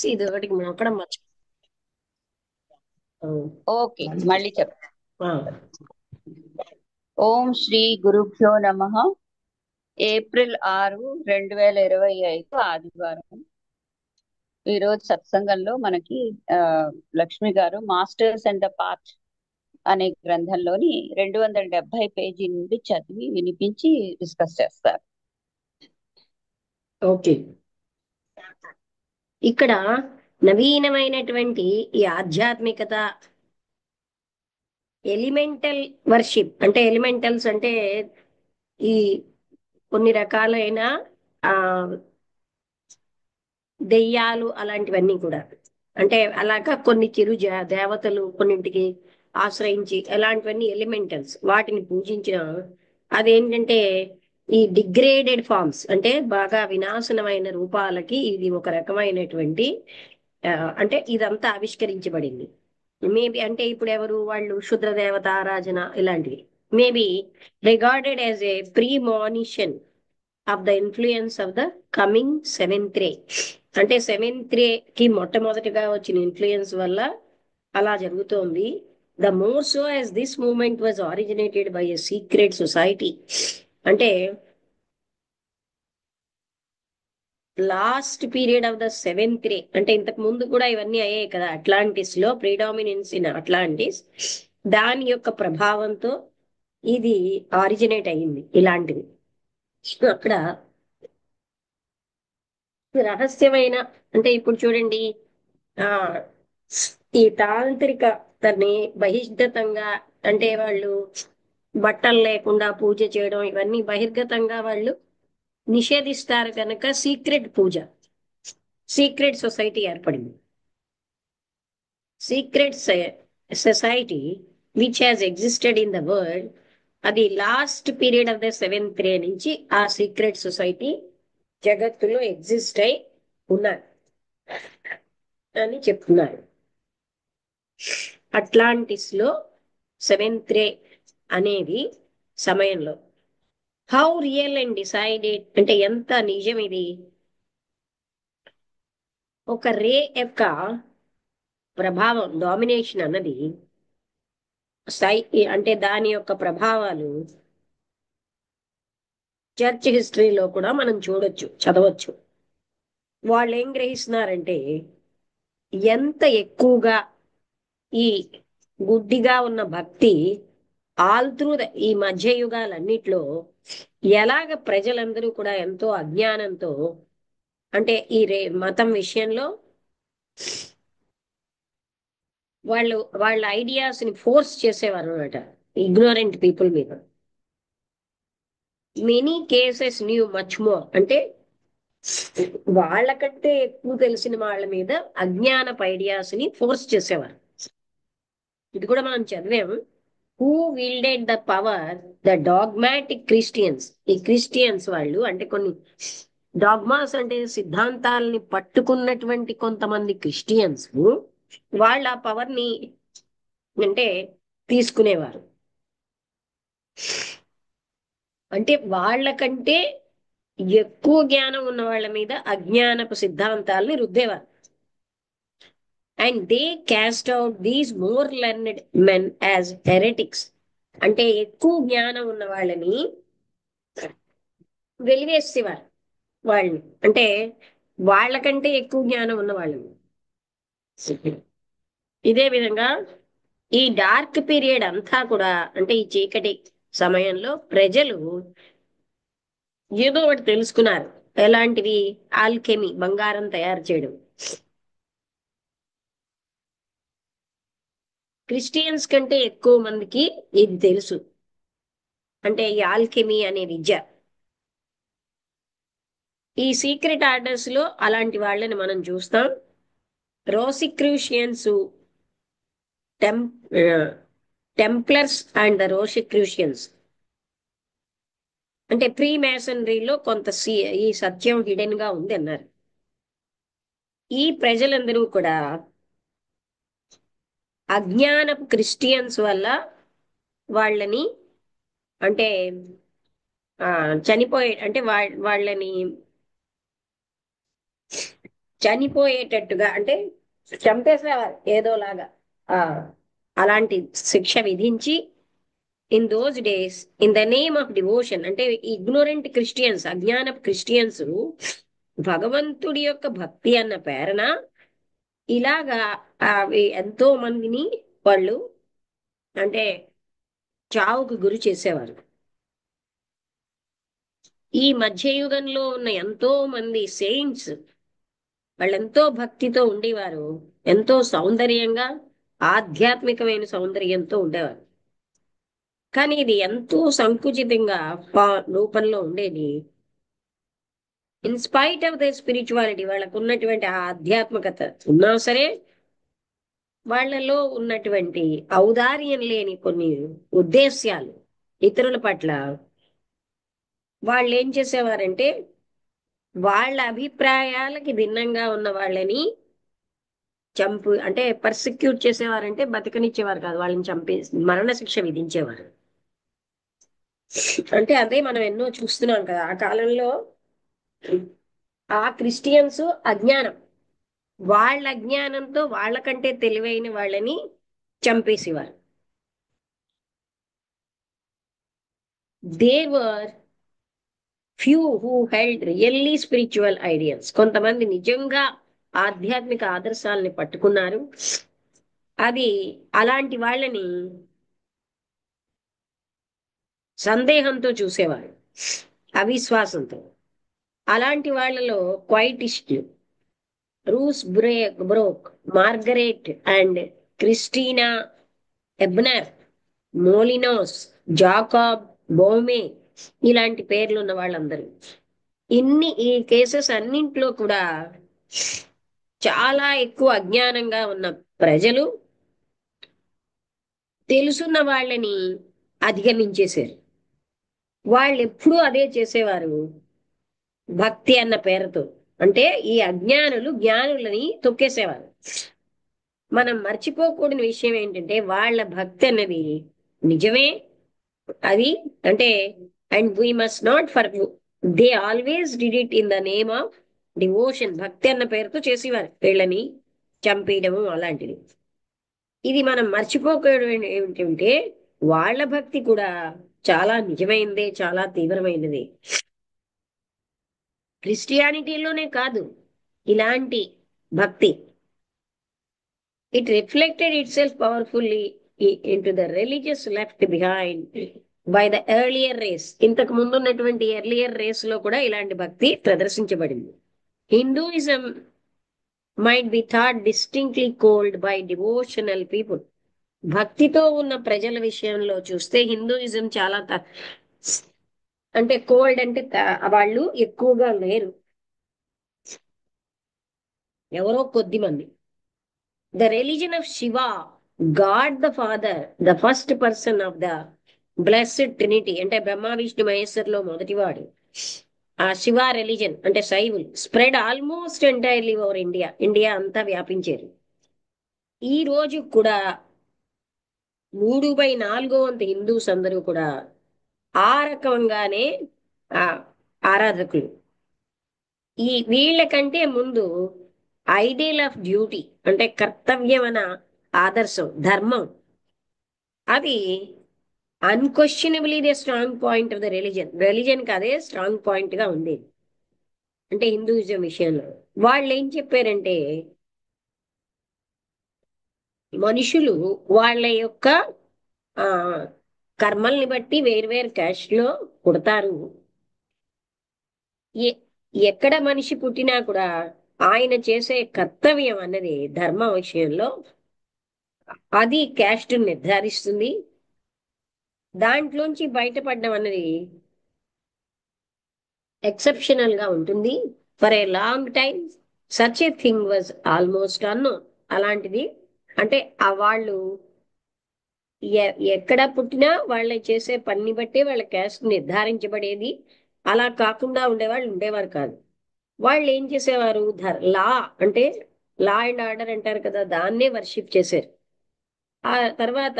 ఇది ఒకటికి మొక్కడం మర్చి ఓకే, మళ్ళీ చెప్. ఆ, ఓం శ్రీ గురుభ్యో నమః. ఏప్రిల్ 6, 2025 ఆదివారం. ఈ రోజు సత్సంగంలో మనకి ఆ, లక్ష్మి గారు మాస్టర్స్ అండ్ ద పాత్ అనే గ్రంథంలోని 270 పేజీ నుండి చదివి వినిపించి డిస్కస్ చేస్తారు. ఓకే. ఇక్కడ నవీనమైనటువంటి ఈ ఆధ్యాత్మికత ఎలిమెంటల్ వర్షిప్ అంటే ఎలిమెంటల్స్ అంటే ఈ కొన్ని రకాలైన ఆ దెయ్యాలు అలాంటివన్నీ కూడా అంటే అలాగా కొన్ని దేవతలు కొన్నింటికి ఆశ్రయించి అలాంటివన్నీ ఎలిమెంటల్స్ వాటిని పూజించిన అదేంటంటే ఈ డిగ్రేడెడ్ ఫార్మ్స్ అంటే బాగా వినాశనమైన రూపాలకి ఇది ఒక రకమైనటువంటి ఆ, అంటే ఇదంతా ఆవిష్కరించబడింది. మేబీ అంటే ఇప్పుడు ఎవరు వాళ్ళు శుద్ర దేవత ఆరాధన ఇలాంటివి maybe regarded as a premonition of the influence of the coming seventh ray. అంటే సెవెంత్ రే కి మొట్టమొదటిగా వచ్చిన ఇన్ఫ్లుయెన్స్ వల్ల అలా జరుగుతోంది. The more so as this moment was originated by a secret society. అంటే last period of the seventh ray అంటే ఇంతకు ముందు కూడా ఇవన్నీ అయ్యాయి కదా అట్లాంటిస్ లో ప్రీడామినెన్స్ ఇన్ అట్లాంటిస్. దాని యొక్క ప్రభావంతో ఇది ఆరిజినేట్ అయ్యింది ఇలాంటివి. అక్కడ రహస్యమైన అంటే ఇప్పుడు చూడండి ఆ ఈ తాంత్రికతని బహిర్గతంగా అంటే వాళ్ళు బట్టలు లేకుండా పూజ చేయడం ఇవన్నీ బహిర్గతంగా వాళ్ళు నిషేధిస్తారు కనుక సీక్రెట్ పూజ సీక్రెట్ సొసైటీ ఏర్పడింది. Secret society which has existed in the world అది last period of the seventh ray నుంచి ఆ సీక్రెట్ సొసైటీ జగత్తులో ఎగ్జిస్ట్ అయి ఉన్నారు అని చెప్తున్నారు. అట్లాంటిస్ లో సెవెంత్ రే అనేది సమయంలో హౌ రియల్ అండ్ డిసైడెడ్ అంటే ఎంత నిజం ఇది. ఒక రే యొక్క ప్రభావం డామినేషన్ అన్నది సై అంటే దాని యొక్క ప్రభావాలు చర్చ్ హిస్టరీలో కూడా మనం చూడొచ్చు చదవచ్చు. వాళ్ళు ఏం గ్రహిస్తున్నారంటే ఎంత ఎక్కువగా ఈ గుడ్డిగా ఉన్న భక్తి ఆల్ త్రూ ఈ మధ్య యుగాలన్నిట్లో ఎలాగ ప్రజలందరూ కూడా ఎంతో అజ్ఞానంతో అంటే ఈ మతం విషయంలో వాళ్ళ ఐడియాస్ ని ఫోర్స్ చేసేవారు అనమాట ఇగ్నోరెంట్ పీపుల్ మీద. Many cases new much more అంటే వాళ్ళకంటే ఎక్కువ తెలిసిన వాళ్ళ మీద అజ్ఞానపు ఐడియాస్ ని ఫోర్స్ చేసేవారు. ఇది కూడా మనం చదివాము. Who వీల్డెడ్ the power the dogmatic Christians. ఈ క్రిస్టియన్స్ వాళ్ళు అంటే కొన్ని డాగ్మాస్ అంటే సిద్ధాంతాలని పట్టుకున్నటువంటి కొంతమంది క్రిస్టియన్స్ వాళ్ళ పవర్ ని అంటే తీసుకునేవారు. అంటే వాళ్ళకంటే ఎక్కువ జ్ఞానం ఉన్న వాళ్ళ మీద అజ్ఞానపు సిద్ధాంతాలని రుద్దేవారు. And they cast out these more learned men as heretics. అంటే ఎక్కువ జ్ఞానం ఉన్న వాళ్ళని వెలివేసేవారు. వాళ్ళని అంటే వాళ్ళకంటే ఎక్కువ జ్ఞానం ఉన్న వాళ్ళని. ఇదే విధంగా ఈ డార్క్ పీరియడ్ అంతా కూడా అంటే ఈ చీకటి సమయంలో ప్రజలు ఏదో ఒకటి తెలుసుకున్నారు. ఎలాంటివి? ఆల్కెమీ బంగారం తయారు చేయడం. క్రిస్టియన్స్ కంటే ఎక్కువ మందికి ఇది తెలుసు. అంటే ఈ ఆల్కెమీ అనే విద్య. ఈ సీక్రెట్ ఆర్డర్స్ లో అలాంటి వాళ్ళని మనం చూస్తాం. రోసిక్రూషియన్స్ టెం టెంప్లర్స్ అండ్ ద రోసిక్రూషియన్స్ అంటే ప్రీ మేసనరీలో కొంత ఈ సత్యం హిడెన్ గా ఉంది అన్నారు. ఈ ప్రజలందరూ కూడా అజ్ఞానపు క్రిస్టియన్స్ వల్ల వాళ్ళని అంటే చనిపోయే అంటే వాళ్ళని చనిపోయేటట్టుగా అంటే చంపేసేవారు ఏదోలాగా. ఆ అలాంటి శిక్ష విధించి in those days in the name of devotion అంటే ఇగ్నోరెంట్ క్రిస్టియన్స్, అజ్ఞానపు క్రిస్టియన్స్ భగవంతుడి యొక్క భక్తి అన్న పేరన ఇలాగా ఎంతో మందిని వాళ్ళు అంటే చావుకు గురి చేసేవారు. ఈ మధ్యయుగంలో ఉన్న ఎంతో మంది సెయింట్స్ వాళ్ళెంతో భక్తితో ఉండేవారు, ఎంతో సౌందర్యంగా ఆధ్యాత్మికమైన సౌందర్యంతో ఉండేవారు. కానీ ఇది ఎంతో సంకుచితంగా రూపంలో ఉండేది. In spite of the spirituality, వాళ్ళకు ఉన్నటువంటి ఆ ఆధ్యాత్మికత ఉన్నా సరే వాళ్ళలో ఉన్నటువంటి ఔదార్యం లేని కొన్ని ఉద్దేశ్యాలు ఇతరుల పట్ల వాళ్ళు ఏం చేసేవారంటే వాళ్ళ అభిప్రాయాలకి భిన్నంగా ఉన్న వాళ్ళని చంపు అంటే పర్సిక్యూట్ చేసేవారంటే బతకనిచ్చేవారు కాదు, వాళ్ళని చంపే మరణ శిక్ష విధించేవారు. అంటే అదే మనం ఎన్నో చూస్తున్నాం కదా ఆ కాలంలో. ఆ క్రిస్టియన్స్ అజ్ఞానం, వాళ్ళ అజ్ఞానంతో వాళ్ళకంటే తెలివైన వాళ్ళని చంపేసేవారు. There were few who held really spiritual ideals. కొంతమంది నిజంగా ఆధ్యాత్మిక ఆదర్శాలని పట్టుకున్నారు. అది అలాంటి వాళ్ళని సందేహంతో చూసేవారు, అవిశ్వాసంతో. అలాంటి వాళ్ళలో క్వైటిస్టులు, బ్రోక్, మార్గరెట్ అండ్ క్రిస్టీనా ఎబ్నర్, మోలినోస్, జాకాబ్ బోమే ఇలాంటి పేర్లు ఉన్న వాళ్ళందరూ. ఈ కేసెస్ అన్నింటిలో కూడా చాలా ఎక్కువ అజ్ఞానంగా ఉన్న ప్రజలు తెలుసున్న వాళ్ళని అధిగమించేశారు. వాళ్ళు ఎప్పుడూ అదే చేసేవారు భక్తి అన్న పేరుతో. అంటే ఈ అజ్ఞానులు జ్ఞానులని తొక్కేసేవారు. మనం మర్చిపోకూడని విషయం ఏంటంటే వాళ్ళ భక్తి అన్నది నిజమే. అది అంటే and we must not for they always did it in the name of devotion. భక్తి అన్న పేరుతో చేసేవారు వీళ్ళని చంపేయడము అలాంటిది. ఇది మనం మర్చిపోకూడదు ఏమిటంటే వాళ్ళ భక్తి కూడా చాలా నిజమైనదే, చాలా తీవ్రమైనది. క్రిస్టియానిటీలోనే కాదు ఇలాంటి భక్తి. It reflected itself powerfully into the religious left behind by the earlier race. ఇంతకు ముందు ఉన్నటువంటి ఎర్లియర్ రేస్ లో కూడా ఇలాంటి భక్తి ప్రదర్శించబడింది. Hinduism might be thought distinctly cold by devotional people. భక్తితో ఉన్న ప్రజల విషయంలో చూస్తే హిందూయిజం చాలా అంటే కోల్డ్ అంటే వాళ్ళు ఎక్కువగా లేరు, ఎవరో కొద్ది మంది. The religion of Shiva, God the Father, the first person of the blessed Trinity అంటే బ్రహ్మ విష్ణు మహేశ్వర్లో మొదటివాడు. ఆ శివ రిలీజన్ అంటే శైవులు spread almost entirely over India. India అంతా వ్యాపించారు. ఈ రోజు కూడా 3/4 హిందూస్ అందరూ కూడా ఆ రకంగానే ఆ ఆరాధకులు. వీళ్ళకంటే ముందు ఐడియల్ ఆఫ్ డ్యూటీ అంటే కర్తవ్యం అన్న ఆదర్శం, ధర్మం, అది unquestionably the strong point of the religion కి అదే స్ట్రాంగ్ పాయింట్ గా ఉంది. అంటే హిందూయిజం విషయంలో వాళ్ళు ఏం చెప్పారంటే మనుషులు వాళ్ళ యొక్క ఆ కర్మల్ని బట్టి వేర్వేరు క్యాస్ట్ లో పుడతారు. ఎక్కడ మనిషి పుట్టినా కూడా ఆయన చేసే కర్తవ్యం అన్నది ధర్మ విషయంలో అది క్యాస్ట్ నిర్ధారిస్తుంది. దాంట్లోంచి బయటపడడం అన్నది ఎక్సెప్షనల్ గా ఉంటుంది. For a long time such a thing was almost unknown. అలాంటిది అంటే ఆ వాళ్ళు ఎక్కడ పుట్టినా వాళ్ళ చేసే పని బట్టే వాళ్ళ క్యాస్ట్ నిర్ధారించబడేది. అలా కాకుండా ఉండేవాళ్ళు ఉండేవారు కాదు. వాళ్ళు ఏం చేసేవారు లా అంటే లా అండ్ ఆర్డర్ అంటారు కదా, దాన్నే వర్షిప్ చేశారు. ఆ తర్వాత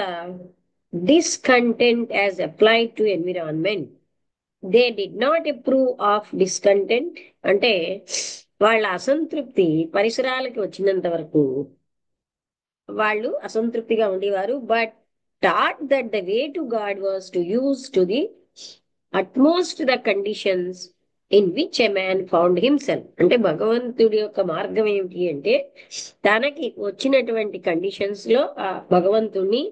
discontent as applied to environment, they did not approve of discontent. అంటే వాళ్ళ అసంతృప్తి పరిసరాలకి వచ్చినంత వరకు వాళ్ళు అసంతృప్తిగా ఉండేవారు. But taught that the way to God was to use to the utmost the conditions in which a man found himself. అంటే భగవంతుడి యొక్క మార్గం ఏమిటి అంటే తనకి వచ్చినటువంటి కండిషన్స్ లో ఆ భగవంతుణ్ణి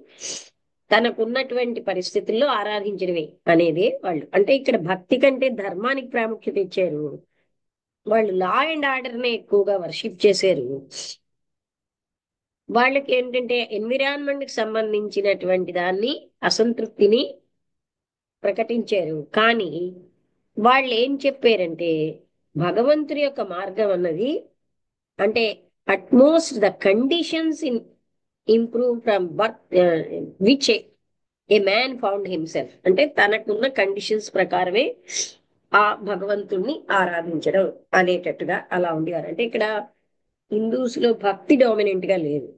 తనకున్నటువంటి పరిస్థితుల్లో ఆరాధించడమే అనేది వాళ్ళు. అంటే ఇక్కడ భక్తి కంటే ధర్మానికి ప్రాముఖ్యత ఇచ్చారు. వాళ్ళు లా అండ్ ఆర్డర్ నే ఎక్కువగా వర్షిప్ చేశారు. వాళ్ళకి ఏంటంటే ఎన్విరాన్మెంట్ కి సంబంధించినటువంటి దాన్ని అసంతృప్తిని ప్రకటించారు. కానీ వాళ్ళు ఏం చెప్పారంటే భగవంతుడి యొక్క మార్గం అన్నది అంటే utmost the conditions in improve from birth which A man found himself. అంటే తనకున్న కండిషన్స్ ప్రకారమే ఆ భగవంతుణ్ణి ఆరాధించడం అనేటట్టుగా అలా ఉండేవారు. అంటే ఇక్కడ హిందూస్ లో భక్తి డామినెంట్ గా లేదు.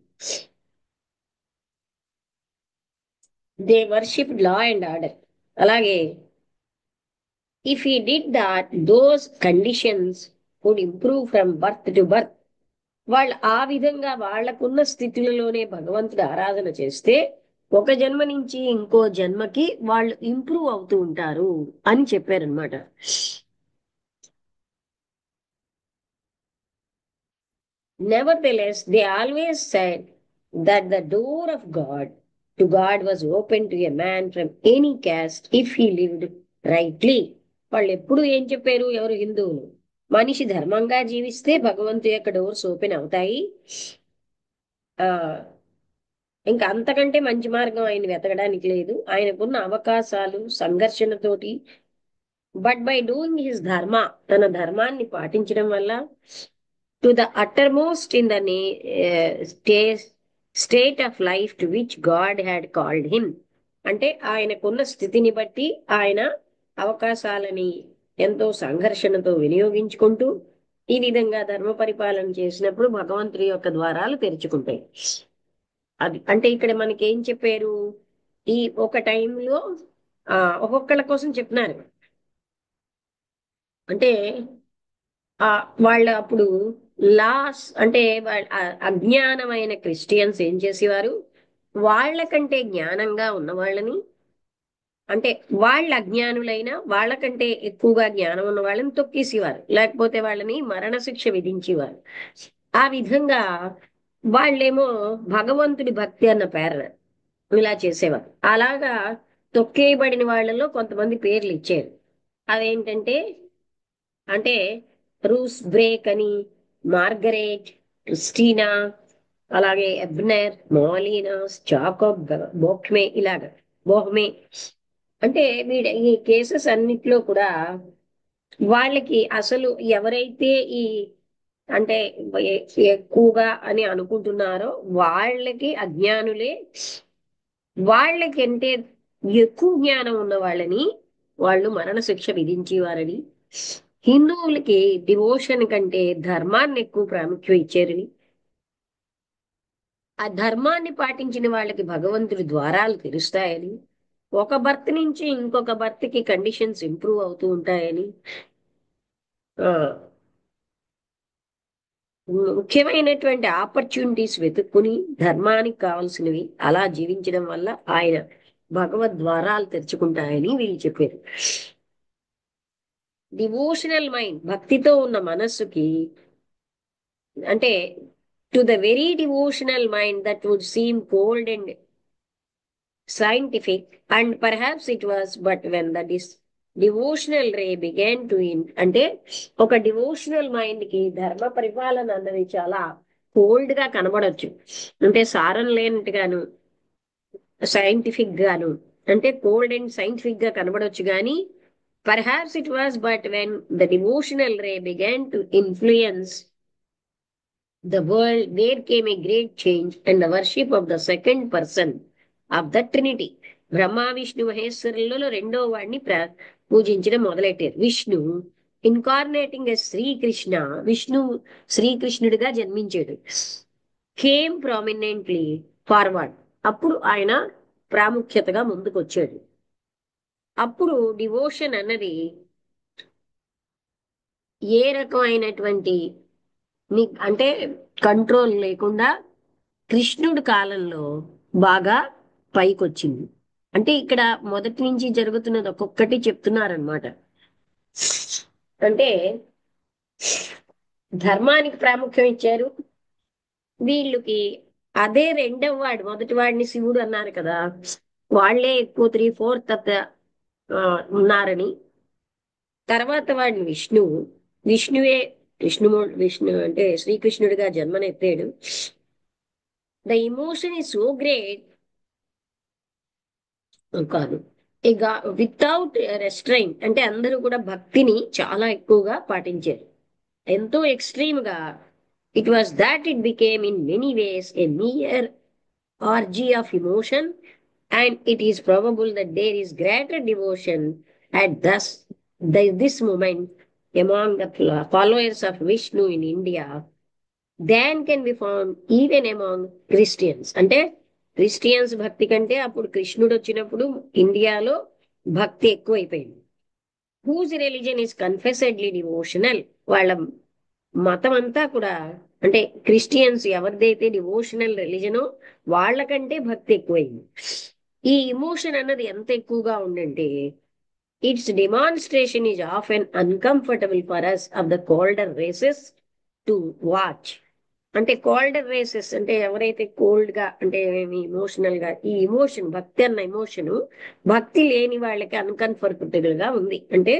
They worship law and order. అలాగే if he did that, those conditions would improve from birth to birth. వాళ్ళు ఆ విధంగా వాళ్లకున్న స్థితులలోనే భగవంతుడి ఆరాధన చేస్తే ఒక జన్మ నుంచి ఇంకో జన్మకి వాళ్ళు ఇంప్రూవ్ అవుతూ ఉంటారు అని చెప్పారనమాట. Nevertheless, they always said that the door of God was open to a man from any caste if he lived rightly. వాళ్ళు ఎప్పుడు ఏం చెప్పారు? ఎవరు? హిందువులు. మనిషి ధర్మంగా జీవిస్తే భగవంతు యొక్క డోర్స్ ఓపెన్ అవుతాయి. ఆ ఇంకా అంతకంటే మంచి మార్గం ఆయన వెతకడానికి లేదు. ఆయనకున్న అవకాశాలు సంఘర్షణతోటి but by doing his dharma, తన ధర్మాన్ని పాటించడం వల్ల to the uttermost in the state of life to which God had called him. అంటే ఆయనకున్న స్థితిని బట్టి ఆయన అవకాశాలని ఎంతో సంఘర్షణతో వినియోగించుకుంటూ ఈ విధంగా ధర్మ పరిపాలన చేసినప్పుడు భగవంతుడి యొక్క ద్వారాలు తెరుచుకుంటాయి. అది అంటే ఇక్కడ మనకి ఏం చెప్పారు? ఈ ఒక టైంలో ఒక్కొక్కళ్ళ కోసం చెప్తున్నారు. అంటే ఆ వాళ్ళు అప్పుడు లాస్ అంటే అజ్ఞానమైన క్రిస్టియన్స్ ఏం చేసేవారు? వాళ్ళకంటే జ్ఞానంగా ఉన్న వాళ్ళని, అంటే వాళ్ళ అజ్ఞానులైన వాళ్ళకంటే ఎక్కువగా జ్ఞానం ఉన్న వాళ్ళని తొక్కేసేవారు, లేకపోతే వాళ్ళని మరణశిక్ష విధించేవారు. ఆ విధంగా వాళ్ళేమో భగవంతుడి భక్తి అన్న పేరున ఇలా చేసేవారు. అలాగా తొక్కేయబడిన వాళ్ళలో కొంతమంది పేర్లు ఇచ్చారు. అదేంటంటే అంటే రూస్ బ్రేక్ అని, మార్గరేట్, క్రిస్టీనా, అలాగే ఎబ్నర్, మోలీనాస్, జాకబ్ బోక్మే, ఇలాగ బోహ్మే. అంటే ఈ కేసెస్ అన్నిట్లో కూడా వాళ్ళకి అసలు ఎవరైతే ఈ అంటే ఎక్కువగా అని అనుకుంటున్నారో వాళ్ళకి అజ్ఞానులే, వాళ్ళకి అంటే ఎక్కువ జ్ఞానం ఉన్న వాళ్ళని వాళ్ళు మరణశిక్ష విధించేవారని, హిందువులకి డివోషన్ కంటే ధర్మాన్ని ఎక్కువ ప్రాముఖ్యం ఇచ్చారని, ఆ ధర్మాన్ని పాటించిన వాళ్ళకి భగవంతుడి ద్వారాలు తెరుస్తాయని, ఒక భర్త నుంచి ఇంకొక భర్తకి కండిషన్స్ ఇంప్రూవ్ అవుతూ ఉంటాయని, ఆ ముఖ్యమైనటువంటి ఆపర్చునిటీస్ వెతుక్కుని ధర్మానికి కావాల్సినవి అలా జీవించడం వల్ల ఆయన భగవద్ ద్వారాలు తెరుచుకుంటాయని వీళ్ళు చెప్పారు. డివోషనల్ మైండ్, భక్తితో ఉన్న మనస్సుకి అంటే to the very devotional mind that would seem cold and scientific, and perhaps it was, but when the devotional ray began to అంటే ఒక డివోషనల్ మైండ్ కి ధర్మ పరిపాలన అన్నది చాలా కోల్డ్ గా కనబడొచ్చు, అంటే సారం లేనట్టుగాను సైంటిఫిక్ గాను, అంటే కోల్డ్ అండ్ సైంటిఫిక్ గా కనబడొచ్చు. కానీ perhaps it was, but when the devotional ray began to influence the world, there came a great change and the worship of the second person of the Trinity. Brahma Vishnu మహేశ్వరులలో రెండో వాడిని పూజించడం మొదలెట్టారు. Vishnu incarnating ఎ శ్రీకృష్ణ, విష్ణు శ్రీకృష్ణుడిగా జన్మించాడు. Came prominently forward, అప్పుడు ఆయన ప్రాముఖ్యతగా ముందుకొచ్చాడు. అప్పుడు devotion అన్నది ఏ రకమైనటువంటి అంటే కంట్రోల్ లేకుండా కృష్ణుడి కాలంలో బాగా పైకొచ్చింది. అంటే ఇక్కడ మొదటి నుంచి జరుగుతున్నది ఒక్కొక్కటి చెప్తున్నారనమాట. అంటే ధర్మానికి ప్రాముఖ్యం ఇచ్చారు వీళ్ళకి. అదే రెండవ వాడు, మొదటి వాడిని శివుడు అన్నారు కదా, వాళ్ళే ఎక్కువ 3/4 ఉన్నారని. తర్వాత వాడిని విష్ణువు, విష్ణువే విష్ణు అంటే శ్రీకృష్ణుడిగా జన్మనెత్తాడు. The emotion is so great, కాదు ఇక వితౌట్ రెస్ట్రైన్, అంటే అందరూ కూడా భక్తిని చాలా ఎక్కువగా పాటించారు, ఎంతో ఎక్స్ట్రీమ్ గా. It was that it became in many ways a mere orgy of emotion, and it is probable that there is greater devotion at this moment among the followers of Vishnu in India than can be found even among Christians. అంటే Christians భక్తి కంటే అప్పుడు కృష్ణుడు వచ్చినప్పుడు ఇండియాలో భక్తి ఎక్కువైపోయింది. Whose religion is కన్ఫెసెడ్లీ devotional, వాళ్ళ మతం అంతా కూడా, అంటే క్రిస్టియన్స్ ఎవరిదైతే డివోషనల్ రిలీజనో వాళ్ళకంటే భక్తి ఎక్కువైంది. ఈ ఇమోషన్ అన్నది ఎంత ఎక్కువగా ఉందంటే its demonstration is of an uncomfortable for us of the colder races to watch. అంటే కోల్డర్ రేసెస్ అంటే ఎవరైతే కోల్డ్ గా, అంటే ఇమోషనల్ గా, ఈ ఇమోషన్ భక్తి అన్న ఇమోషన్ భక్తి లేని వాళ్ళకి అన్కంఫర్టబుల్ గా ఉంది, అంటే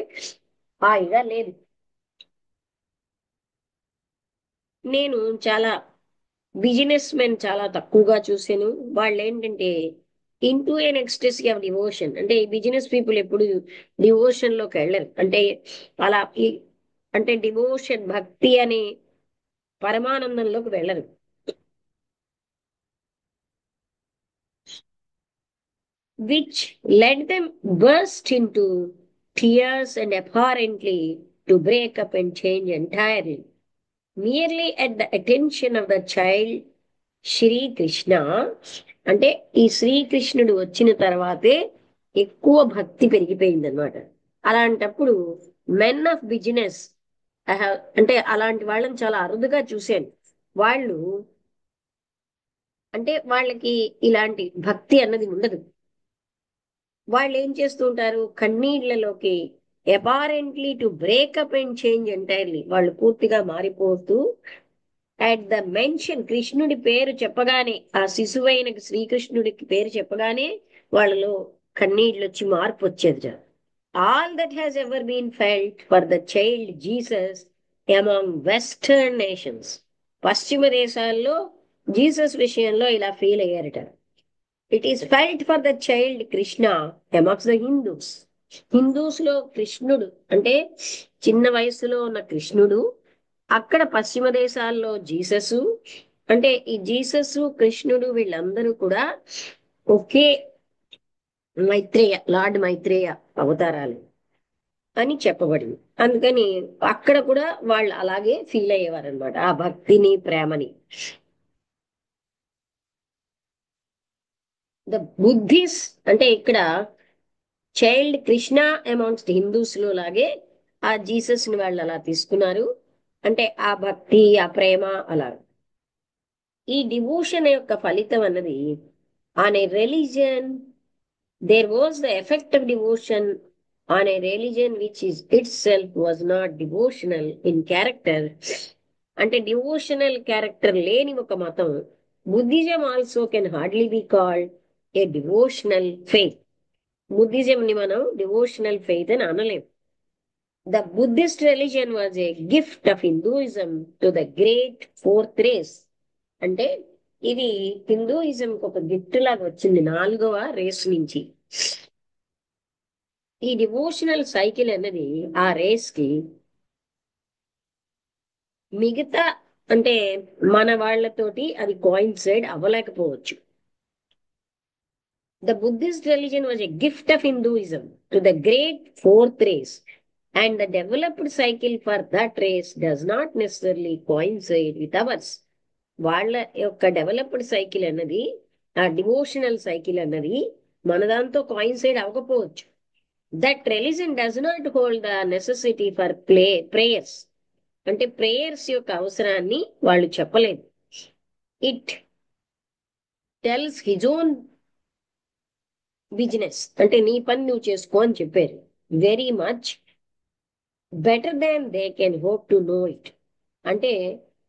హాయిగా లేదు. నేను చాలా బిజినెస్ మెన్ చాలా తక్కువగా చూసాను. వాళ్ళు ఏంటంటే ఇంటూ ఎన్ ఎక్స్టెసీ ఆఫ్ డివోషన్, అంటే ఈ బిజినెస్ పీపుల్ ఎప్పుడు డివోషన్ లోకి వెళ్ళరు. అంటే అలా అంటే డివోషన్ భక్తి అనే పరమానందంలోకి వెళ్ళరు. Which let them burst in to tears and apparently to breakup and change entirely merely at the attention of the child Srikrishna. అంటే ఈ శ్రీకృష్ణుడు వచ్చిన తర్వాతే ఎక్కువ భక్తి పెరిగిపోయింది అనమాట. అలాంటప్పుడు మెన్ ఆఫ్ బిజినెస్, అంటే అలాంటి వాళ్ళని చాలా అరుదుగా చూశాను. వాళ్ళు అంటే వాళ్ళకి ఇలాంటి భక్తి అన్నది ఉండదు. వాళ్ళు ఏం చేస్తూ ఉంటారు, కన్నీళ్లలోకి apparently to breakup and change entirely, వాళ్ళు పూర్తిగా మారిపోతూ అట్ ద మెన్షన్, కృష్ణుడి పేరు చెప్పగానే, ఆ శిశువైన శ్రీకృష్ణుడికి పేరు చెప్పగానే వాళ్ళలో కన్నీళ్ళు వచ్చి మార్పు వచ్చేది. All that has ever been felt for the child Jesus among western nations, పశ్చిమ దేశాల్లో జీసస్ విషయంలో ఇలా ఫీల్ అయ్యారట. It is felt for the child Krishna amongst the Hindus. Hindus లో కృష్ణుడు అంటే చిన్న వయసులో ఉన్న కృష్ణుడు, అక్కడ పశ్చిమ దేశాల్లో జీసస్, అంటే ఈ జీసస్ కృష్ణుడు వీళ్ళందరూ కూడా ఒకే మైత్రేయ, లార్డ్ మైత్రేయ అవతారాలు అని చెప్పబడింది. అందుకని అక్కడ కూడా వాళ్ళు అలాగే ఫీల్ అయ్యేవారు అనమాట, ఆ భక్తిని ప్రేమని. ద బుద్ధిస్, అంటే ఇక్కడ చైల్డ్ కృష్ణ అమాంగ్స్ట్ హిందూస్ లో లాగే ఆ జీసస్ ని వాళ్ళు అలా తీసుకున్నారు, అంటే ఆ భక్తి ఆ ప్రేమ అలా. ఈ డివోషన్ యొక్క ఫలితం అన్నది on a religion, there was the effect of devotion on a religion which is itself was not devotional in character. అంటే డివోషనల్ క్యారెక్టర్ లేని ఒక మతం, Buddhism also can hardly be called a devotional faith. Buddhism ని మనం devotional faith అని అనలేం. The Buddhist religion was a gift of Hinduism to the great fourth race. అంటే ఇది Hinduism ఒక గిఫ్ట్ లాగా వచ్చింది 4వ రేస్ నుంచి. ఈ డివోషనల్ సైకిల్ అన్నది ఆ రేస్ కి మిగతా, అంటే మన వాళ్ళతోటి అది coincide అవ్వలేకపోవచ్చు. The Buddhist religion was a gift of Hinduism to the great fourth race, and the developed cycle for that race does not necessarily coincide with ours. వాళ్ళ యొక్క డెవలప్డ్ సైకిల్ అన్నది, ఆ డివోషనల్ సైకిల్ అన్నది మన దాంతో coincide అవ్వకపోవచ్చు. That religion does not hold the necessity for prayers. అంటే prayers యొక్క అవసరాన్ని వాళ్ళు చెప్పలేదు. It tells his own business, అంటే నీ పని నువ్వు చేసుకో అని చెప్పారు. Very much better than they can hope to know it. అంటే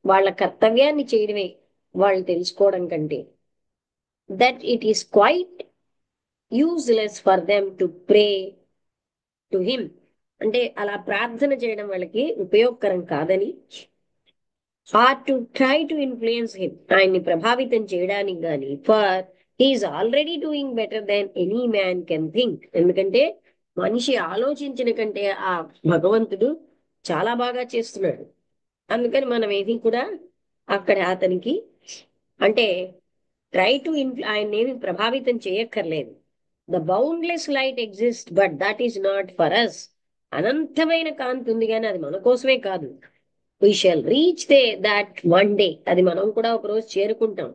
వాళ్ళ కర్తవ్యాన్ని చేయడమే వాళ్ళు తెలుసుకోవడం కంటే, that it is quite useless for them to pray to him. అంటే అలా ప్రార్థన చేయడం వాళ్ళకి ఉపయోగకరం కాదని, or to try to influence him, ఆయన్ని ప్రభావితం చేయడానికి గాని, for he's already doing better than any man can think. ఎందుకంటే మనిషి ఆలోచించిన కంటే ఆ భగవంతుడు చాలా బాగా చేస్తున్నాడు. అందుకని మనం ఏది కూడా అక్కడ అతనికి అంటే ట్రై టు ఆయన ఏమి ప్రభావితం చేయక్కర్లేదు. The boundless light exist but that is not for us. అనంతమైన కాంతి ఉంది కానీ అది మన కోసమే కాదు. We shall reach that one day, అది మనం కూడా ఒక రోజు చేరుకుంటాం.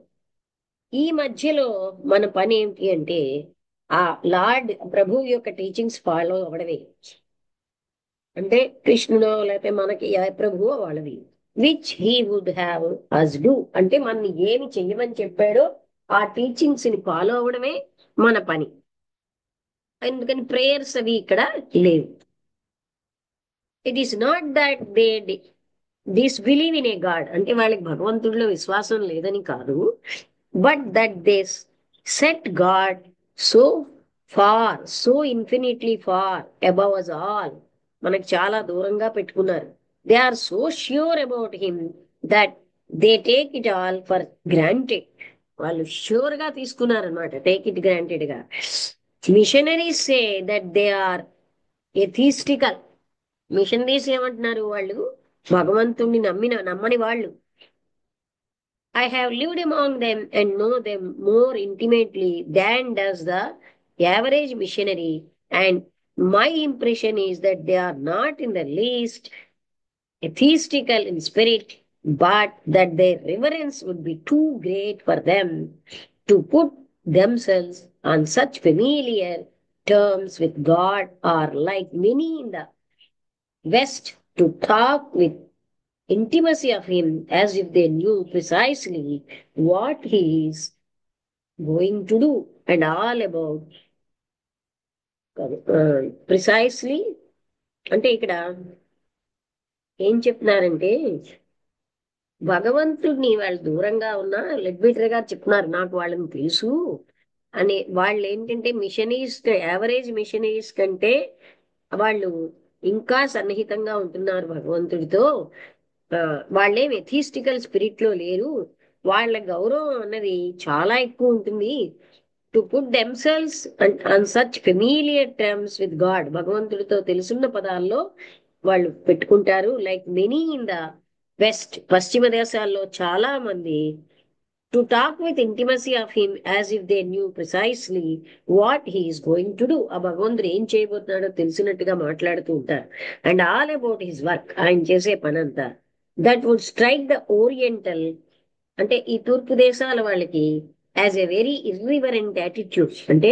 ఈ మధ్యలో మన పని ఏమిటి అంటే ఆ లార్డ్ ప్రభు యొక్క టీచింగ్స్ ఫాలో అవ్వడమే. అంటే కృష్ణుడు లేకపోతే మనకి ఏ ప్రభువో వాళ్ళవి, which he would have us do, అంటే మనని ఏమి చెయ్యమని చెప్పాడో ఆ టీచింగ్స్ ని ఫాలో అవ్వడమే మన పని. ఎందుకని ప్రేయర్స్ అవి ఇక్కడ లేవు. It is not that they disbelieve in a God, అంటే వాళ్ళకి భగవంతుడిలో విశ్వాసం లేదని కాదు, but that they set God so far, so infinitely far above us all, మనకు చాలా దూరంగా పెట్టుకున్నారు. They are so sure about him that they take it all for granted. వాళ్ళు ష్యూర్ గా తీసుకున్నారు అనమాట, టేక్ ఇట్ గ్రాంటెడ్ గా. Missionaries say that they are atheistical. Missionaries ఏమంటున్నారు, వాళ్ళు భగవంతుణ్ణి నమ్మని వాళ్ళు. I have lived among them and know them more intimately than does the average missionary, and my impression is that they are not in the least atheistical in spirit, but that their reverence would be too great for them to put themselves on such familiar terms with God, or like many in the West, to talk with intimacy of him as if they knew precisely what he is going to do and all about precisely. అంటే ఇక్కడ ఏం చెప్తున్నారంటే భగవంతుడిని వాళ్ళు దూరంగా ఉన్నా, లెడ్బిటర్ గారు చెప్తున్నారు నాకు వాళ్ళని తెలుసు అని. వాళ్ళు ఏంటంటే మిషనరీస్, యావరేజ్ మిషనరీస్ కంటే వాళ్ళు ఇంకా సన్నిహితంగా ఉంటున్నారు భగవంతుడితో. వాళ్ళేం ఎథిస్టికల్ స్పిరిట్ లో లేరు, వాళ్ళ గౌరవం అన్నది చాలా ఎక్కువ ఉంటుంది. To put themselves on such familiar terms with God, భగవంతుడితో తెలుసున్న పదాల్లో వాళ్ళు పెట్టుకుంటారు. Like many in the west, పశ్చిమ దేశాల్లో చాలా మంది to talk with intimacy of him as if they knew precisely what he's going to do. ఆ భగవంతుడు ఏం చేయబోతున్నాడో తెలిసినట్టుగా మాట్లాడుతూ ఉంటారు. And all about his work, ఆయన చేసే పనంతా. That would strike the oriental, అంటే ఈ తూర్పు దేశాల వాళ్ళకి as a very irreverent attitude. అంటే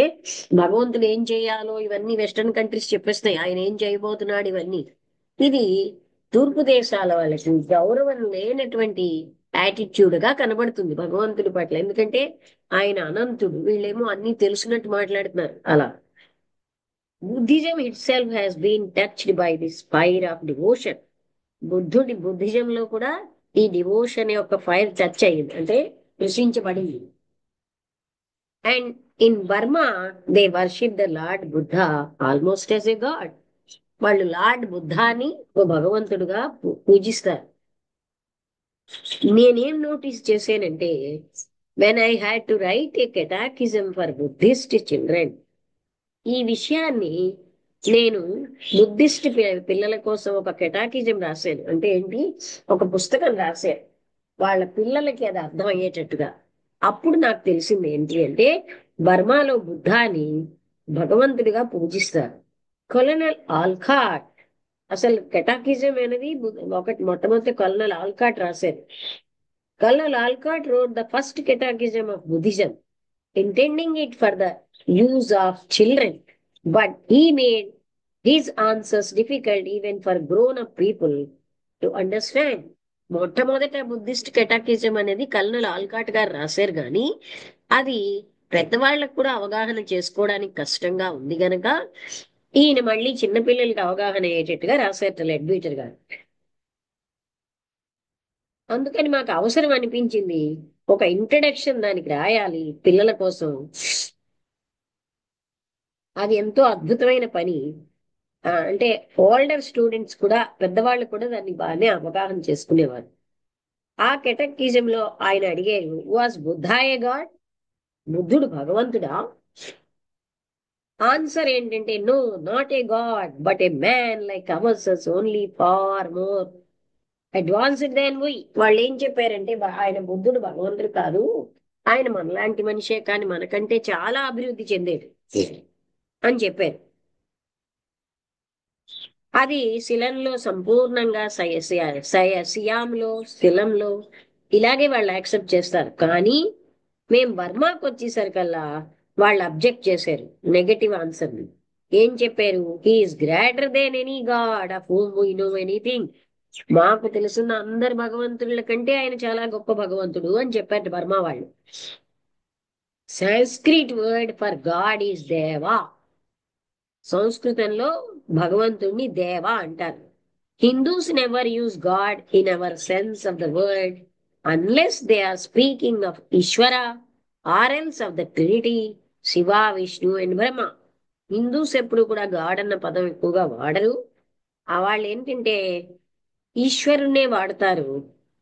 భగవంతుడు ఏం చేయాలో ఇవన్నీ వెస్టర్న్ కంట్రీస్ చెప్పేస్తున్నాయి, ఆయన ఏం చేయబోతున్నాడు ఇవన్నీ. ఇది తూర్పు దేశాల వాళ్ళకి గౌరవం లేనటువంటి యాటిట్యూడ్ గా కనబడుతుంది భగవంతుడి పట్ల. ఎందుకంటే ఆయన అనంతుడు, వీళ్ళేమో అన్ని తెలిసినట్టు మాట్లాడుతున్నారు అలా. Buddhism itself has been touched by this fire of devotion. బుద్ధిజంలో కూడా ఈ డివోషన్ యొక్క ఫైర్ టచ్ అయ్యింది, అంటే కృషించబడింది. And in Burma they worship the lord Buddha almost as a god. వాళ్ళు లార్డ్ బుద్ధాని ఒక భగవంతుడుగా పూజిస్తారు. నేనేం నోటీస్ చేశానంటే, when I had to write a catechism for Buddhist children, ఈ విషయాన్ని నేను బుద్ధిస్ట్ పిల్లల కోసం ఒక కెటాకిజం రాశాను. అంటే ఏంటి, ఒక పుస్తకం రాశాను వాళ్ళ పిల్లలకి అది అర్థం అయ్యేటట్టుగా. అప్పుడు నాకు తెలిసింది ఏంటి అంటే, బర్మాలో బుద్ధాని భగవంతుడిగా పూజిస్తారు. కొలనల్ ఆల్కాట్, అసలు కెటాకిజం అనేది ఒకటి మొట్టమొదటి కొలనల్ ఆల్కాట్ రాశారు. Colonel Olcott wrote the first catechism of Buddhism, intending it for the use of children, but he made his answers difficult even for grown-up people. To understand. మొట్టమొదట Buddhist కెటాకిజం అనేది colonel Allcott గారు రాశారు, కానీ అది పెద్దవాళ్ళకు కూడా అవగాహన చేసుకోవడానికి కష్టంగా ఉంది గనక ఈయన మళ్ళీ చిన్నపిల్లలకి అవగాహన అయ్యేటట్టుగా రాశారు లెడ్బీటర్ గారు. అందుకని మాకు అవసరం అనిపించింది ఒక ఇంట్రడక్షన్ దానికి రాయాలి పిల్లల కోసం. అది ఎంతో అద్భుతమైన పని. అంటే ఓల్డర్ స్టూడెంట్స్ కూడా, పెద్దవాళ్ళు కూడా దాన్ని బాగానే అవగాహన చేసుకునేవారు. ఆ కెటకిజం లో ఆయన అడిగారు, వాజ్ బుద్ధాయ గాడ్? బుద్ధుడు భగవంతుడా? ఆన్సర్ ఏంటంటే, no, not a god but a man like ours, only far more advanced than we. వాళ్ళు ఏం చెప్పారంటే, ఆయన బుద్ధుడు భగవంతుడు కాదు, ఆయన మనలాంటి మనిషే, కానీ మనకంటే చాలా అభివృద్ధి చెందేడు అని చెప్పారు. అది సిలంలో సంపూర్ణంగా సియాంలో, సిలంలో ఇలాగే వాళ్ళు యాక్సెప్ట్ చేస్తారు. కానీ మేము బర్మాకు వచ్చేసరికల్లా వాళ్ళు అబ్జెక్ట్ చేశారు నెగటివ్ ఆన్సర్ ని. ఏం చెప్పారు? He's greater than any God of whom we know anything. మాకు తెలుసున్న అందరు భగవంతుల కంటే ఆయన చాలా గొప్ప భగవంతుడు అని చెప్పారు బర్మా వాళ్ళు. Sanskrit word for God is deva. సంస్కృతంలో భగవంతుణ్ణి దేవ అంటారు. Hindus never use God in our sense of the word unless they are speaking of Ishwara or else of the trinity, Shiva, Vishnu and Brahma. Hindus ఎప్పుడు కూడా గాడ్ అన్న పదం ఎక్కువగా వాడరు. ఆ వాళ్ళు ఏంటంటే ఈశ్వరునే వాడతారు.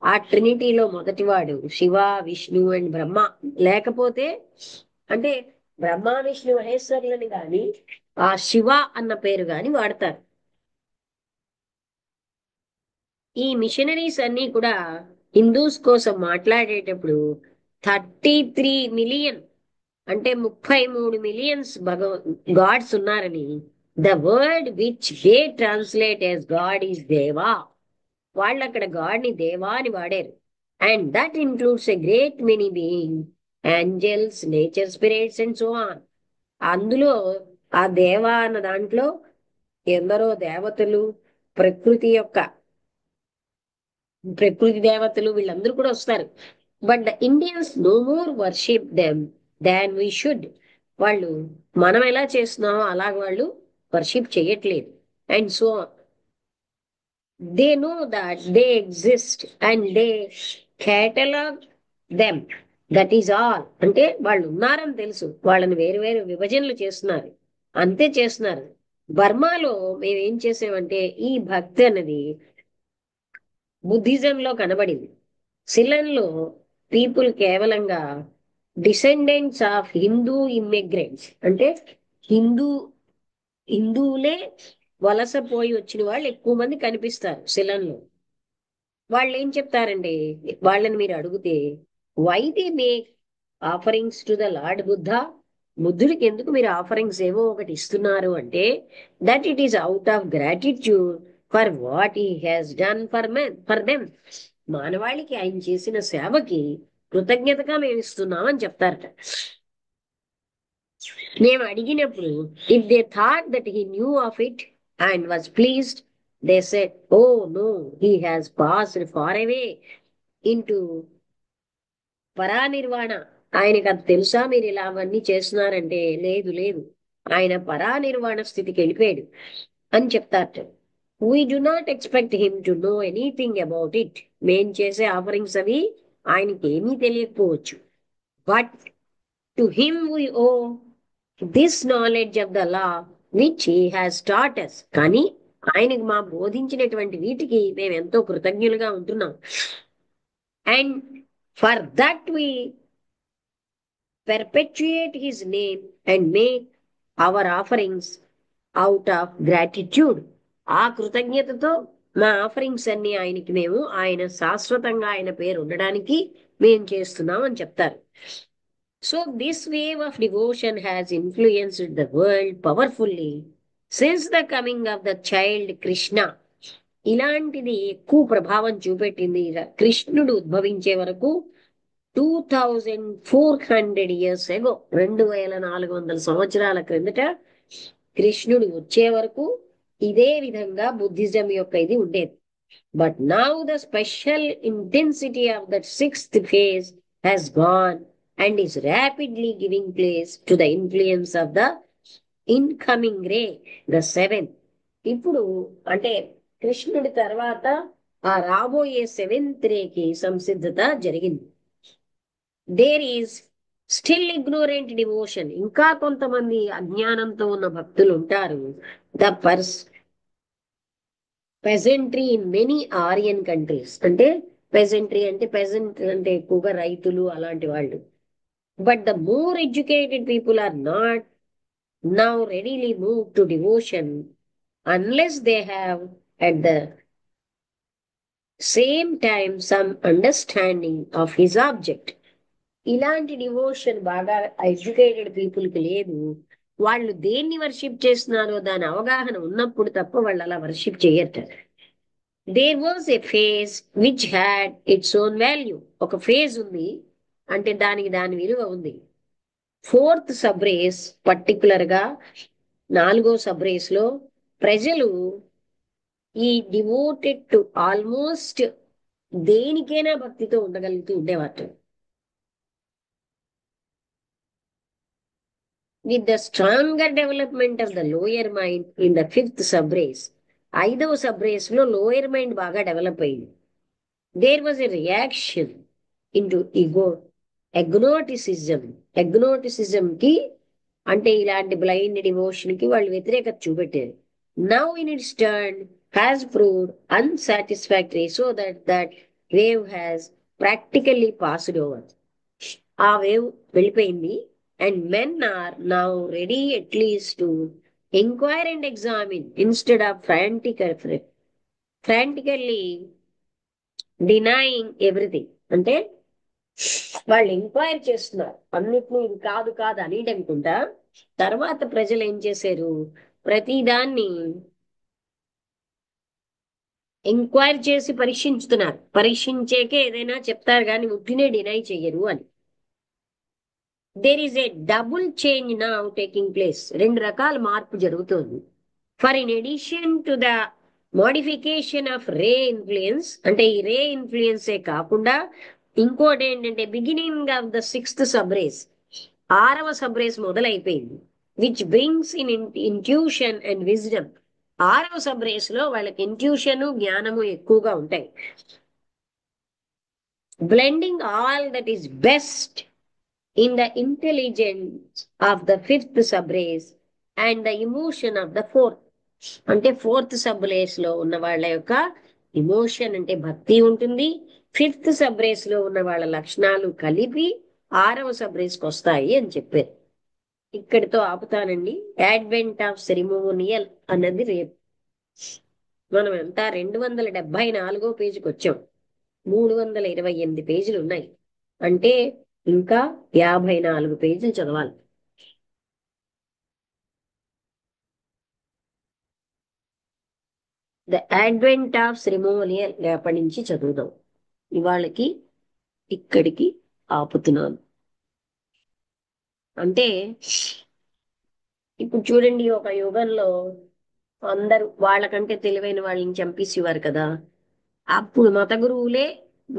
ఆ ట్రినిటీలో మొదటివాడు శివ, విష్ణు అండ్ బ్రహ్మ. లేకపోతే అంటే బ్రహ్మ, విష్ణు మహేశ్వరులని గాని ఆ శివ అన్న పేరు గాని వాడతారు. ఈ మిషనరీస్ అన్ని కూడా హిందూస్ కోసం మాట్లాడేటప్పుడు 33 మిలియన్ అంటే 33 మిలియన్స్ గాడ్స్ ఉన్నారని, the word which they translate as God is దేవా. వాళ్ళు అక్కడ గాడ్ ని దేవా అని వాడారు. And that includes a great many being, angels, nature spirits and so on. అందులో ఆ దేవా అన్న దాంట్లో ఎందరో దేవతలు, ప్రకృతి యొక్క ప్రకృతి దేవతలు వీళ్ళందరూ కూడా వస్తారు. But the Indians no more worship them than we should. వాళ్ళు మనం ఎలా చేస్తున్నామో అలాగ వాళ్ళు వర్షిప్ చేయట్లేదు. And so they know that they exist and they catalogue them. That is all. అంటే వాళ్ళు ఉన్నారని తెలుసు, వాళ్ళని వేరు వేరు విభజనలు చేస్తున్నారు, అంతే చేస్తున్నారు. బర్మాలో మేము ఏం చేసామంటే ఈ భక్తి అన్నది బుద్ధిజంలో కనబడింది. సిలన్లో పీపుల్ కేవలంగా డిసెండెంట్స్ ఆఫ్ హిందూ ఇమ్మిగ్రెంట్స్, అంటే హిందూ హిందువులే వలసపోయి వచ్చిన వాళ్ళు ఎక్కువ మంది కనిపిస్తారు సిలన్లో. వాళ్ళు ఏం చెప్తారండి, వాళ్ళని మీరు అడిగితే, why they make offerings to the lord Buddha? బుద్ధుడికి ఎందుకు మీరు ఆఫరింగ్స్ ఏవో ఒకటి ఇస్తున్నారు అంటే, that it is out of gratitude for what he has done for them. మానవాళికి ఆయన చేసిన సేవకి కృతజ్ఞతగా మేము ఇస్తున్నామని చెప్తారట. మేము అడిగినప్పుడు, if they thought that he knew of it and was pleased, they said, oh no, he has passed far away into Paranirvana. ఆయనకు అది తెలుసా మీరు ఇలా అవన్నీ చేస్తున్నారంటే, లేదు లేదు, ఆయన పరానిర్వాణ స్థితికి వెళ్ళిపోయాడు అని చెప్తారట. We do not expect him to know anything about it. మేం చేసే ఆఫరింగ్స్ అవి ఆయనకి ఏమీ తెలియకపోవచ్చు. But to him we owe this knowledge of the law which he has taught us. కానీ ఆయనకు మా బోధించినటువంటి వీటికి మేము ఎంతో కృతజ్ఞులుగా ఉంటున్నాం. And for that we perpetuate his name and make our offerings out of gratitude. ఆ కృతజ్ఞతతో మా ఆఫరింగ్స్ అన్ని ఆయనకి మేము ఆయన శాశ్వతంగా ఆయన పేరు ఉండడానికి మేము చేస్తున్నాం అని చెప్తారు. So this wave of devotion has influenced the world powerfully since the coming of the child Krishna. ఇలాంటిది ఎక్కువ ప్రభావం చూపెట్టింది కృష్ణుడు ఉద్భవించే వరకు. 2400 years ago, 2400 సంవత్సరాల క్రిందట కృష్ణుడు వచ్చే వరకు ఇదే విధంగా బుద్ధిజం యొక్క ఇది ఉండేది. But now the special intensity of that sixth phase has gone and is rapidly giving place to the influence of the incoming ray the seventh. ఇప్పుడు అంటే కృష్ణుడి తర్వాత ఆ రాబోయే సెవెంత్ రేకి సంసిద్ధత జరిగింది. There is still ignorant devotion, ఇంకా కొంతమంది అజ్ఞానంతో ఉన్న భక్తులు ఉంటారు. The peasantry in many Aryan countries, అంటే పెజెంట్రీ అంటే పెజెంట్ అంటే ఎక్కువగా రైతులు అలాంటి వాళ్ళు. But the more educated people are not now readily move to devotion unless they have at the same time some understanding of his object. ఇలాంటి devotion బాగా educated people కి లేదు. వాళ్ళు దేన్ని వర్షిప్ చేస్తున్నారో దాని అవగాహన ఉన్నప్పుడు తప్ప వాళ్ళు అలా వర్షిప్ చేయట. There was a phase which had its own value. ఒక ఫేజ్ ఉంది అంటే దానికి దాని విలువ ఉంది. ఫోర్త్ సబ్ రేస్ పర్టికులర్ గా 4వ సబ్ రేస్ లో ప్రజలు ఈ డివోటెడ్ టు ఆల్మోస్ట్ దేనికైనా భక్తితో ఉండగలుగుతూ ఉండేవారు. With the stronger development of the lower mind in the 5th sub race, 5వ సబ్ రేస్ లో లోయర్ మైండ్ బాగా డెవలప్ అయింది. There was a reaction into ego agnosticism. Agnosticism కి అంటే ఇలాంటి బ్లైండ్ డివోషన్ కి వాళ్ళు వ్యతిరేకత చూపెట్టారు. Now in its turn has proved unsatisfactory so that wave has practically passed over. ఆ వేవ్ వెళ్ళిపోయింది and men are now ready at least to enquire and examine instead of frantically denying everything. అంటే వాళ్ళు enquiry చేస్తున్నారు అన్నిటినీ, ఇది కాదు కాదు అని అనుకుంటా. తర్వాత ప్రజలు ఏం చేశారు, ప్రతిదాన్ని ఎంక్వైరీ చేసి పరీక్షించుతున్నారు. పరీక్షించేకే ఏదైనా చెప్తారు కానీ ఉట్టినే డినై చెయ్యరు అని. There is a double change now taking place. 2 రకాల మార్పు జరుగుతోంది. For in addition to the modification of ray influence, అంటే ఈ రే ఇన్ఫ్లుయెన్సే కాకుండా ఇంకోటి ఏంటంటే beginning of the 6th sub race, 6వ సబ్ రేస్ మొదలైపోయింది. Which brings in intuition and wisdom. 6వ సబ్ రేస్ లో వాళ్ళకి ఇంట్యూషన్ జ్ఞానము ఎక్కువగా ఉంటాయి. Blending all that is best in the intelligence of the 5th sub race and the emotion of the 4th. అంటే 4th sub race లో ఉన్న వాళ్ళ యొక్క ఇమోషన్ అంటే భక్తి ఉంటుంది. 5th సబ్ రేస్ లో ఉన్న వాళ్ళ లక్షణాలు కలిపి 6వ సబ్ రేస్ కి వస్తాయి అని చెప్పారు. ఇక్కడితో ఆపుతానండి. అడ్వెంట్ ఆఫ్ సెరిమోనియల్ అన్నది రేపు. మనం ఎంత 274వ పేజీకి వచ్చాం. 328 పేజీలు ఉన్నాయి. అంటే ఇంకా 54 పేజీలు చదవాలి. ద అడ్వెంట్ ఆఫ్ సెరిమోనియల్ రేపటి నుంచి చదువుదాం. ఇవాళకి ఇక్కడికి ఆపుతున్నాను. అంటే ఇప్పుడు చూడండి, ఒక యుగంలో అందరూ వాళ్ళకంటే తెలివైన వాళ్ళని చంపేసేవారు కదా. అప్పుడు మత గురువులే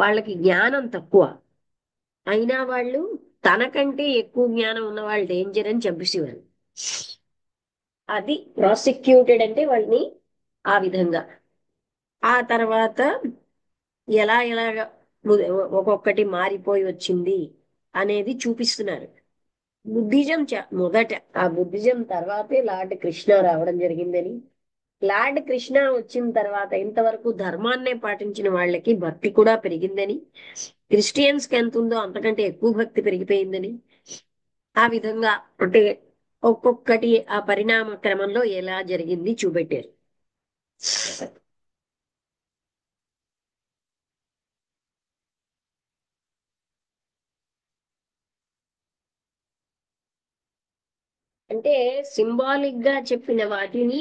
వాళ్ళకి జ్ఞానం తక్కువ అయినా వాళ్ళు తనకంటే ఎక్కువ జ్ఞానం ఉన్న వాళ్ళు డేంజర్ అని చంపేసేవారు. అది ప్రాసిక్యూటెడ్ అంటే వాళ్ళని ఆ విధంగా. ఆ తర్వాత ఎలా ఎలాగ ఒక్కొక్కటి మారిపోయి వచ్చింది అనేది చూపిస్తున్నారు. బుద్ధిజం మొదట, ఆ బుద్ధిజం తర్వాతే లార్డ్ కృష్ణ రావడం జరిగిందని. లార్డ్ కృష్ణ వచ్చిన తర్వాత ఇంతవరకు ధర్మాన్నే పాటించిన వాళ్ళకి భక్తి కూడా పెరిగిందని, క్రిస్టియన్స్ కి ఎంత ఉందో అంతకంటే ఎక్కువ భక్తి పెరిగిపోయిందని, ఆ విధంగా అంటే ఒక్కొక్కటి ఆ పరిణామ క్రమంలో ఎలా జరిగింది చూపెట్టారు. అంటే సింబాలిక్ గా చెప్పిన వాటిని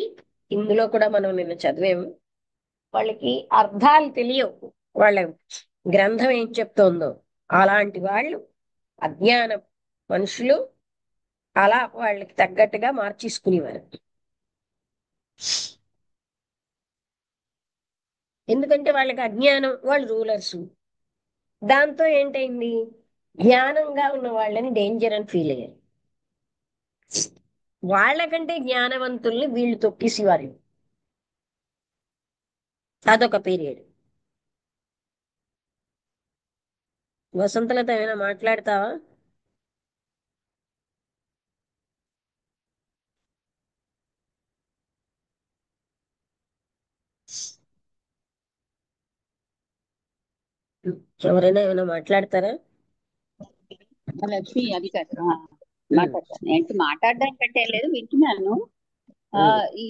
ఇందులో కూడా మనం నిన్న చదివాము. వాళ్ళకి అర్థాలు తెలియవు, వాళ్ళ గ్రంథం ఏం చెప్తోందో. అలాంటి వాళ్ళు అజ్ఞాన మనుషులు అలా వాళ్ళకి తగ్గట్టుగా మార్చేసుకునేవారు. ఎందుకంటే వాళ్ళకి అజ్ఞానం, వాళ్ళు రూలర్స్. దాంతో ఏంటైంది, జ్ఞానంగా ఉన్న వాళ్ళని డేంజర్ అని ఫీల్ అయ్యారు. వాళ్ళకంటే జ్ఞానవంతుల్ని వీళ్ళు తొక్కేసేవారు. అదొక పీరియడ్. వసంతలత ఏమైనా మాట్లాడతావా? ఎవరైనా ఏమైనా మాట్లాడతారా? లక్ష్మి అది కాదు ఉమ్, మాట్లాడతాను ఏంటి మాట్లాడడానికి కంటే లేదు వింటున్నాను. ఆ ఉమ్. ఈ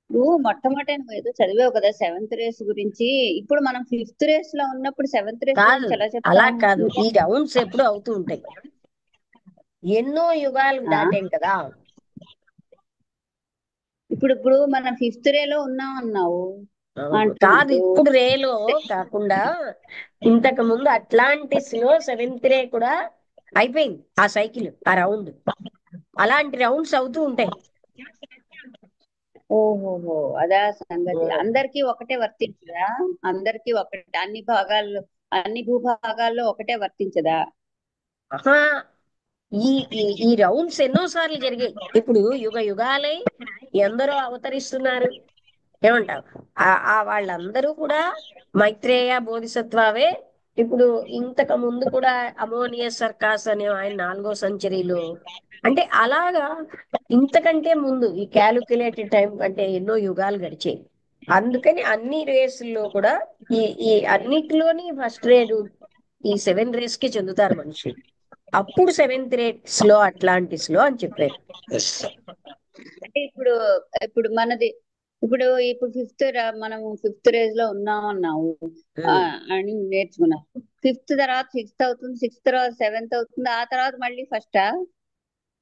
నువ్వు మొట్టమొదటి నువ్వు ఏదో చదివావు కదా సెవెంత్ రేస్ గురించి. ఇప్పుడు మనం ఫిఫ్త్ రేస్ లో ఉన్నప్పుడు సెవెంత్ రేస్ కాదు, గురించి ఎలా అలా చెప్తాం? కాదు, ఈ రౌండ్స్ ఎప్పుడు అవుతూ ఉంటాయి. ఎన్నో యుగాలు ఆ దాటాం కదా. ఇప్పుడు ఇప్పుడు మనం ఫిఫ్త్ రేలో ఉన్నాం అన్నావు అవును, కాదు, అంటూ ఇప్పుడు రేలో కాకుండా ఇంతకు ముందు అట్లాంటిస్ లో సెవెంత్ రే కూడా అయిపోయింది ఆ సైకిల్, ఆ రౌండ్. అలాంటి రౌండ్స్ అవుతూ ఉంటాయి. ఓహోహో అదా సంగతి. ఉమ్. అందరికీ ఒకటే వర్తించదా? అందరికీ ఒకటే అన్ని భాగాల్లో అన్ని భూభాగాల్లో ఒకటే వర్తించదా? ఆహా, ఈ ఈ ఈ రౌండ్స్ ఎన్నో సార్లు జరిగాయి. ఇప్పుడు యుగ యుగాలై ఎందరో అవతరిస్తున్నారు. ఏమంటావు? ఆ వాళ్ళందరూ కూడా మైత్రేయ బోధిసత్వావే. ఇప్పుడు ఇంతకు ముందు కూడా అమోనియస్ సర్కాస్ అనే ఆయన 4వ సెంచరీలో, అంటే అలాగా ఇంతకంటే ముందు ఈ క్యాలిక్యులేటెడ్ టైం అంటే ఎన్నో యుగాలు గడిచాయి. అందుకని అన్ని రేసుల్లో కూడా ఈ ఈ అన్నిటిలోని ఫస్ట్ రేడు ఈ 7 రేస్ కి చెందుతారు మనుషులు. అప్పుడు సెవెంత్ రేస్ లో అట్లాంటిస్ లో అని చెప్పారు. అంటే ఇప్పుడు ఇప్పుడు మనది ఇప్పుడు ఇప్పుడు మనం ఫిఫ్త్ రేజ్ లో ఉన్నాం అన్నావు. ఆ, ఉమ్. అని నేర్చుకున్నాం. ఫిఫ్త్ తర్వాత సిక్స్త్ అవుతుంది, సిక్స్త్ తర్వాత సెవెంత్ అవుతుంది, ఆ తర్వాత మళ్ళీ ఫస్టా?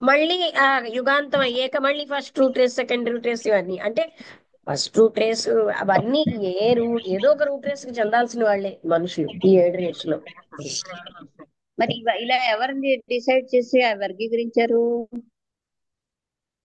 మళ్ళీ ఆ యుగాంతం అయ్యాక మళ్ళీ first root race, second root race, ఇవన్నీ అంటే ఫస్ట్ రూట్ రేస్ అవన్నీ ఏదో ఒక రూట్ రేస్ కి చెందాల్సిన వాళ్ళే మనుషులు ఈ 7 రేస్ లో. మరి ఇలా ఎవరిని డిసైడ్ చేసి వర్గీకరించారు?